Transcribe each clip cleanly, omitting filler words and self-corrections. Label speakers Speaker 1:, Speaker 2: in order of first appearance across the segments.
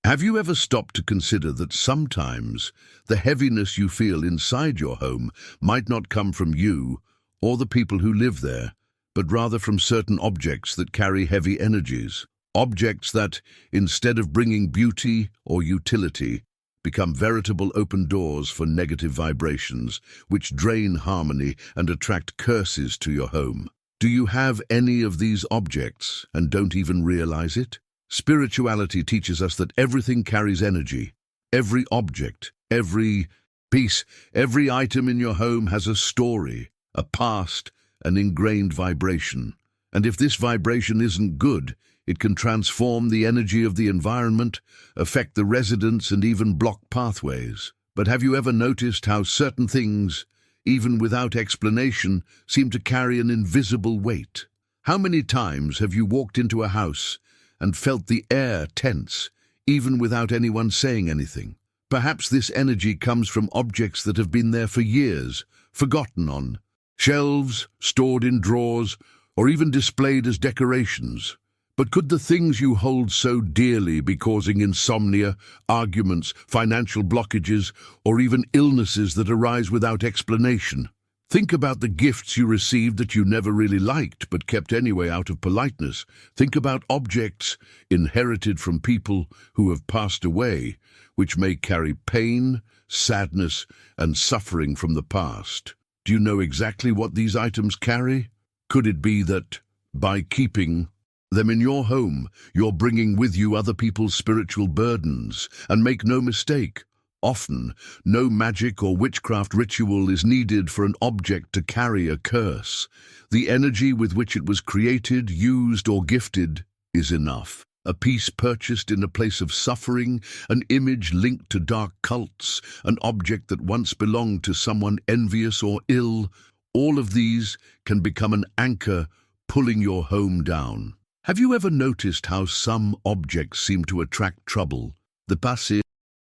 Speaker 1: Have you ever stopped to consider that sometimes the heaviness you feel inside your home might not come from you or the people who live there, but rather from certain objects that carry heavy energies? Objects that, instead of bringing beauty or utility, become veritable open doors for negative vibrations, which drain harmony and attract curses to your home. Do you have any of these objects and don't even realize it? Spirituality teaches us that everything carries energy. Every object, every piece, every item in your home has a story, a past, an ingrained vibration. And if this vibration isn't good, it can transform the energy of the environment, affect the residents, and even block pathways. But have you ever noticed how certain things, even without explanation, seem to carry an invisible weight? How many times have you walked into a house and felt the air tense, even without anyone saying anything? Perhaps this energy comes from objects that have been there for years, forgotten on shelves, stored in drawers, or even displayed as decorations. But could the things you hold so dearly be causing insomnia, arguments, financial blockages, or even illnesses that arise without explanation? Think about the gifts you received that you never really liked but kept anyway out of politeness. Think about objects inherited from people who have passed away, which may carry pain, sadness, and suffering from the past. Do you know exactly what these items carry? Could it be that, by keeping them in your home, you're bringing with you other people's spiritual burdens? And make no mistake, often, no magic or witchcraft ritual is needed for an object to carry a curse. The energy with which it was created, used, or gifted is enough. A piece purchased in a place of suffering, an image linked to dark cults, an object that once belonged to someone envious or ill, all of these can become an anchor pulling your home down. Have you ever noticed how some objects seem to attract trouble the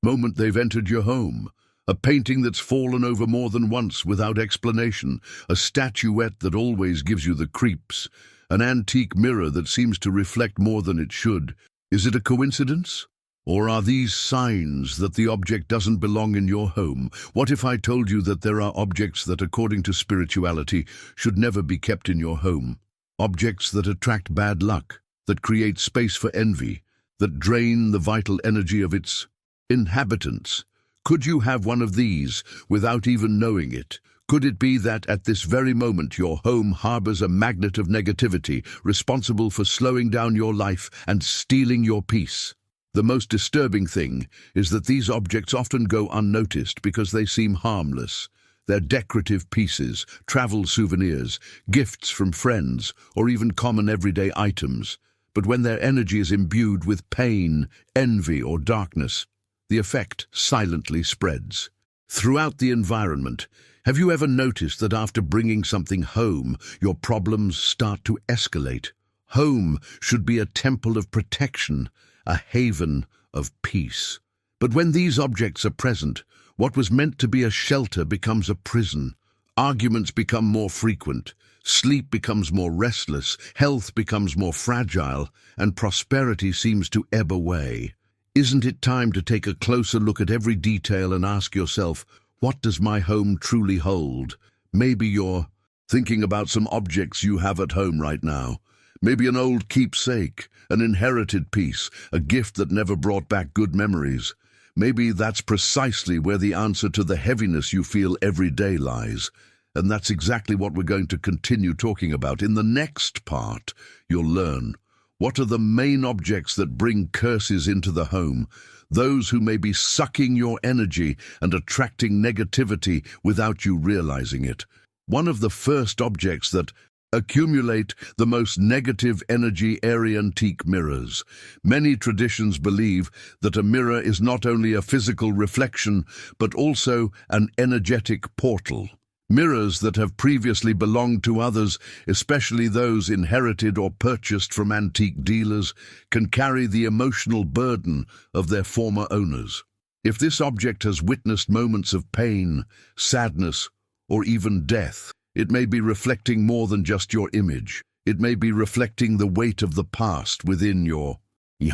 Speaker 1: moment they've entered your home? A painting that's fallen over more than once without explanation, a statuette that always gives you the creeps, an antique mirror that seems to reflect more than it should. Is it a coincidence? Or are these signs that the object doesn't belong in your home? What if I told you that there are objects that, according to spirituality, should never be kept in your home? Objects that attract bad luck, that create space for envy, that drain the vital energy of its inhabitants. Could you have one of these without even knowing it? Could it be that at this very moment your home harbors a magnet of negativity, responsible for slowing down your life and stealing your peace? The most disturbing thing is that these objects often go unnoticed because they seem harmless. They're decorative pieces, travel souvenirs, gifts from friends, or even common everyday items. But when their energy is imbued with pain, envy, or darkness, the effect silently spreads. Throughout the environment, have you ever noticed that after bringing something home, your problems start to escalate? Home should be a temple of protection, a haven of peace. But when these objects are present, what was meant to be a shelter becomes a prison. Arguments become more frequent, sleep becomes more restless, health becomes more fragile, and prosperity seems to ebb away. Isn't it time to take a closer look at every detail and ask yourself, what does my home truly hold? Maybe you're thinking about some objects you have at home right now. Maybe an old keepsake, an inherited piece, a gift that never brought back good memories. Maybe that's precisely where the answer to the heaviness you feel every day lies. And that's exactly what we're going to continue talking about. In the next part, you'll learn what are the main objects that bring curses into the home, those who may be sucking your energy and attracting negativity without you realizing it. One of the first objects that accumulate the most negative energy are antique mirrors. Many traditions believe that a mirror is not only a physical reflection, but also an energetic portal. Mirrors that have previously belonged to others, especially those inherited or purchased from antique dealers, can carry the emotional burden of their former owners. If this object has witnessed moments of pain, sadness, or even death, it may be reflecting more than just your image. It may be reflecting the weight of the past within your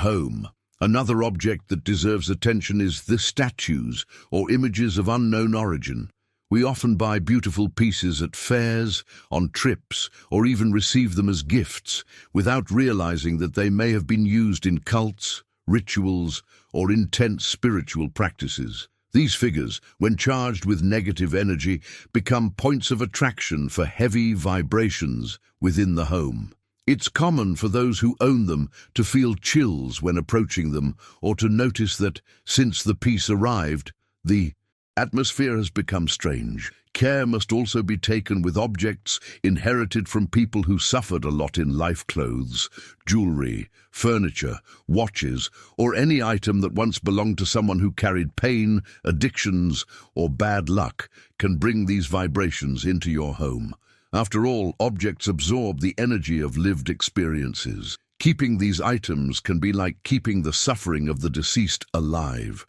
Speaker 1: home. Another object that deserves attention is the statues or images of unknown origin. We often buy beautiful pieces at fairs, on trips, or even receive them as gifts, without realizing that they may have been used in cults, rituals, or intense spiritual practices. These figures, when charged with negative energy, become points of attraction for heavy vibrations within the home. It's common for those who own them to feel chills when approaching them, or to notice that, since the piece arrived, the atmosphere has become strange. Care must also be taken with objects inherited from people who suffered a lot in life. Clothes, jewelry, furniture, watches, or any item that once belonged to someone who carried pain, addictions, or bad luck can bring these vibrations into your home. After all, objects absorb the energy of lived experiences. Keeping these items can be like keeping the suffering of the deceased alive.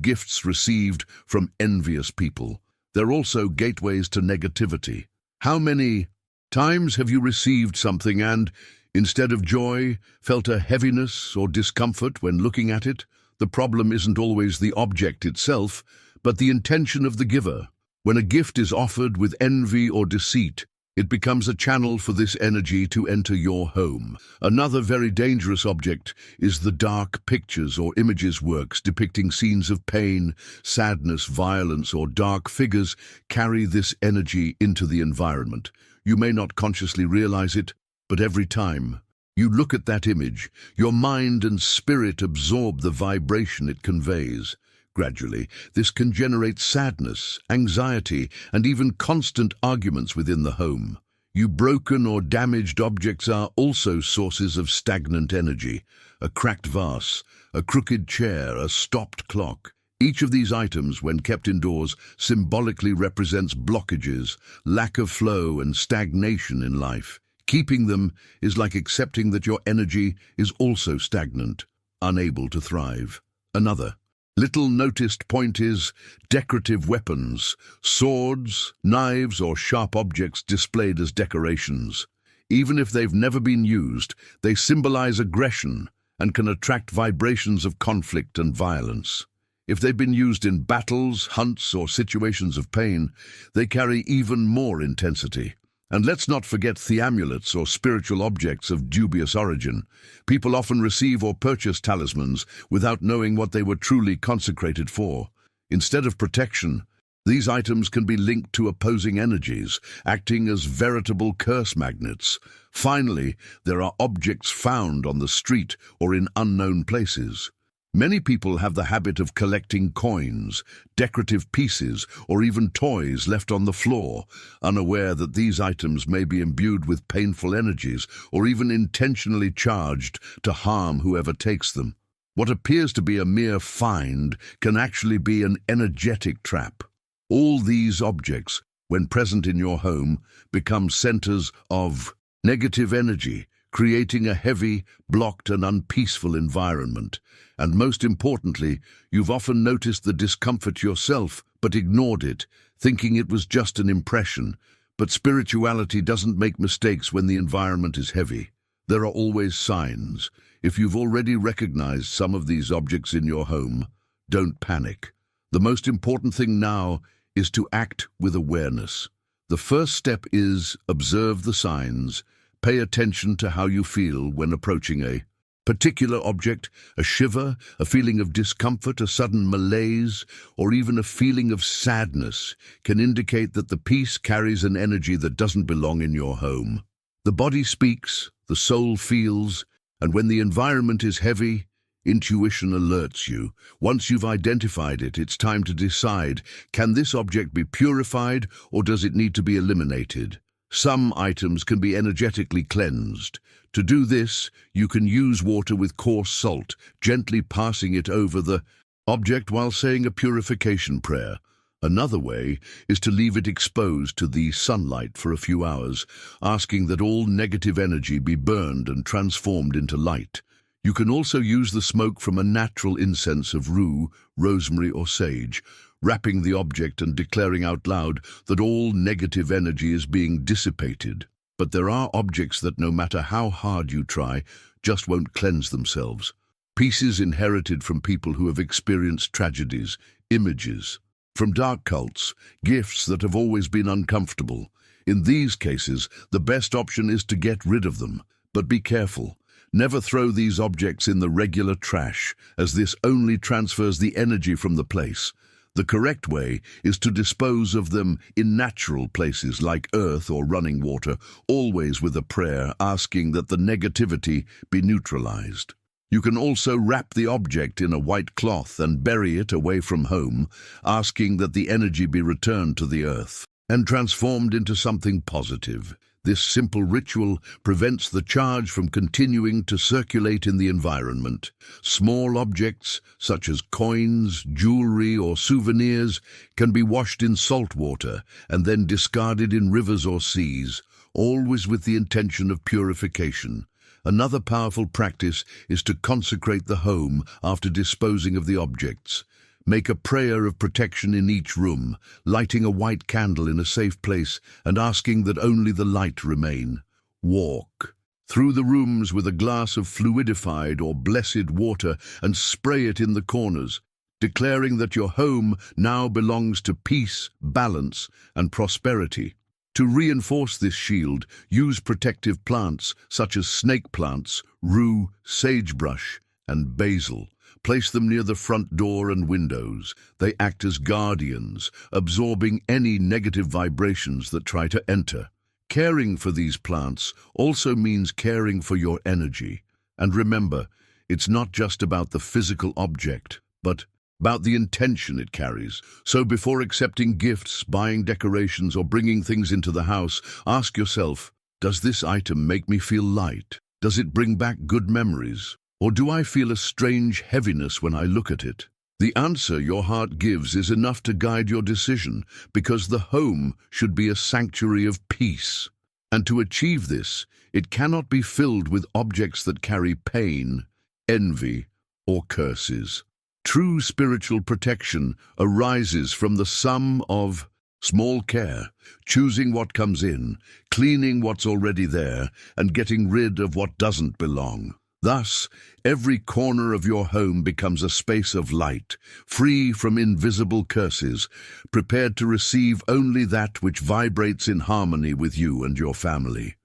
Speaker 1: Gifts received from envious people. They're also gateways to negativity. How many times have you received something and, instead of joy, felt a heaviness or discomfort when looking at it? The problem isn't always the object itself, but the intention of the giver. When a gift is offered with envy or deceit, it becomes a channel for this energy to enter your home. Another very dangerous object is the dark pictures or images works depicting scenes of pain, sadness, violence, or dark figures carry this energy into the environment. You may not consciously realize it, but every time you look at that image, your mind and spirit absorb the vibration it conveys. Gradually, this can generate sadness, anxiety, and even constant arguments within the home. Broken or damaged objects are also sources of stagnant energy. A cracked vase, a crooked chair, a stopped clock. Each of these items, when kept indoors, symbolically represents blockages, lack of flow, and stagnation in life. Keeping them is like accepting that your energy is also stagnant, unable to thrive. Another little noticed point is decorative weapons, swords, knives, or sharp objects displayed as decorations. Even if they've never been used, they symbolize aggression and can attract vibrations of conflict and violence. If they've been used in battles, hunts, or situations of pain, they carry even more intensity. And let's not forget the amulets or spiritual objects of dubious origin. People often receive or purchase talismans without knowing what they were truly consecrated for. Instead of protection, these items can be linked to opposing energies, acting as veritable curse magnets. Finally, there are objects found on the street or in unknown places. Many people have the habit of collecting coins, decorative pieces, or even toys left on the floor, unaware that these items may be imbued with painful energies or even intentionally charged to harm whoever takes them. What appears to be a mere find can actually be an energetic trap. All these objects, when present in your home, become centers of negative energy, creating a heavy, blocked, and unpeaceful environment. And most importantly, you've often noticed the discomfort yourself, but ignored it, thinking it was just an impression. But spirituality doesn't make mistakes when the environment is heavy. There are always signs. If you've already recognized some of these objects in your home, don't panic. The most important thing now is to act with awareness. The first step is observe the signs. Pay attention to how you feel when approaching a particular object. A shiver, a feeling of discomfort, a sudden malaise, or even a feeling of sadness can indicate that the piece carries an energy that doesn't belong in your home. The body speaks, the soul feels, and when the environment is heavy, intuition alerts you. Once you've identified it, it's time to decide, can this object be purified or does it need to be eliminated? Some items can be energetically cleansed. To do this, you can use water with coarse salt, gently passing it over the object while saying a purification prayer. Another way is to leave it exposed to the sunlight for a few hours, asking that all negative energy be burned and transformed into light. You can also use the smoke from a natural incense of rue, rosemary, or sage, wrapping the object and declaring out loud that all negative energy is being dissipated. But there are objects that, no matter how hard you try, just won't cleanse themselves. pieces inherited from people who have experienced tragedies, images from dark cults, gifts that have always been uncomfortable. In these cases, the best option is to get rid of them. But be careful. Never throw these objects in the regular trash, as this only transfers the energy from the place. The correct way is to dispose of them in natural places like earth or running water, always with a prayer asking that the negativity be neutralized. You can also wrap the object in a white cloth and bury it away from home, asking that the energy be returned to the earth and transformed into something positive. This simple ritual prevents the charge from continuing to circulate in the environment. Small objects, such as coins, jewelry, or souvenirs, can be washed in salt water and then discarded in rivers or seas, always with the intention of purification. Another powerful practice is to consecrate the home after disposing of the objects. Make a prayer of protection in each room, lighting a white candle in a safe place and asking that only the light remain. Walk through the rooms with a glass of fluidified or blessed water and spray it in the corners, declaring that your home now belongs to peace, balance, and prosperity. To reinforce this shield, use protective plants such as snake plants, rue, sagebrush, and basil. Place them near the front door and windows. They act as guardians, absorbing any negative vibrations that try to enter. Caring for these plants also means caring for your energy. And remember, it's not just about the physical object, but about the intention it carries. So before accepting gifts, buying decorations, or bringing things into the house, ask yourself, does this item make me feel light? Does it bring back good memories? Or do I feel a strange heaviness when I look at it? The answer your heart gives is enough to guide your decision, because the home should be a sanctuary of peace. And to achieve this, it cannot be filled with objects that carry pain, envy, or curses. True spiritual protection arises from the sum of small care, choosing what comes in, cleaning what's already there, and getting rid of what doesn't belong. Thus, every corner of your home becomes a space of light, free from invisible curses, prepared to receive only that which vibrates in harmony with you and your family.